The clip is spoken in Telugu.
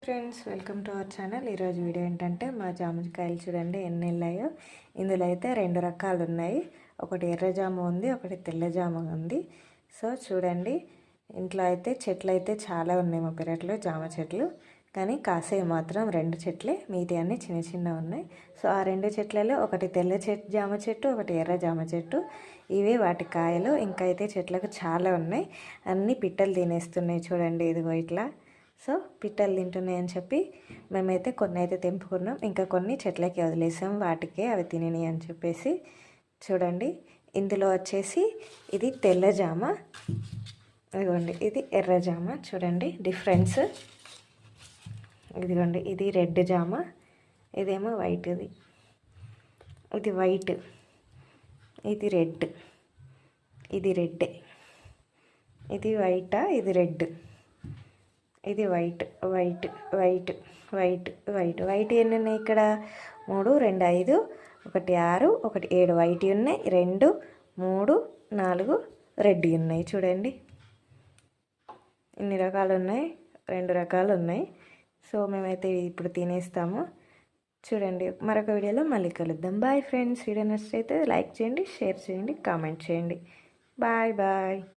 Friends, welcome to our channel. ఈరోజు వీడియో ఏంటంటే మా జామకాయలు చూడండి ఎన్ని వెళ్ళాయో. ఇందులో అయితే 2 రకాలు ఉన్నాయి. ఒకటి ఎర్ర జామ ఉంది, ఒకటి తెల్ల జామ ఉంది. సో చూడండి, ఇంట్లో అయితే చెట్లు అయితే చాలా ఉన్నాయి మా పెరట్లో, జామ చెట్లు. కానీ కాసేవి మాత్రం 2 చెట్లే, మిగతా అన్నీ చిన్న చిన్న ఉన్నాయి. సో ఆ 2 చెట్లలో ఒకటి తెల్ల జామ చెట్టు, ఒకటి ఎర్ర జామ చెట్టు. ఇవే వాటి కాయలు. ఇంకా అయితే చెట్లకు చాలా ఉన్నాయి. అన్నీ పిట్టలు తినేస్తున్నాయి చూడండి, ఇదిగో ఇట్లా. సో పిట్టలు తింటున్నాయని చెప్పి మేమైతే కొన్ని అయితే తెంపుకున్నాం, ఇంకా కొన్ని చెట్లకి వదిలేసాం, వాటికే అవి తినని అని చెప్పేసి. చూడండి, ఇందులో వచ్చేసి ఇది తెల్ల జామ, ఇదిగోండి ఇది ఎర్ర జామ. చూడండి డిఫరెన్స్, ఇదిగోండి ఇది రెడ్ జామ, ఇదేమో వైట్. ఇది వైట్, ఇది రెడ్, ఇది రెడ్, ఇది వైటా, ఇది రెడ్, ఇది white white white white white white ఎన్ని ఉన్నాయి ఇక్కడ? 3, 2, 5, 1, 6, 1, 7 వైట్ ఉన్నాయి, 2, 3, 4 రెడ్ ఉన్నాయి. చూడండి ఇన్ని రకాలు ఉన్నాయి, 2 రకాలు ఉన్నాయి. సో మేమైతే ఇప్పుడు తినేస్తాము. చూడండి, మరొక వీడియోలో మళ్ళీ కలుద్దాం. Bye friends. వీడియో నచ్చితే లైక్ చేయండి, షేర్ చేయండి, కామెంట్ చేయండి. Bye bye.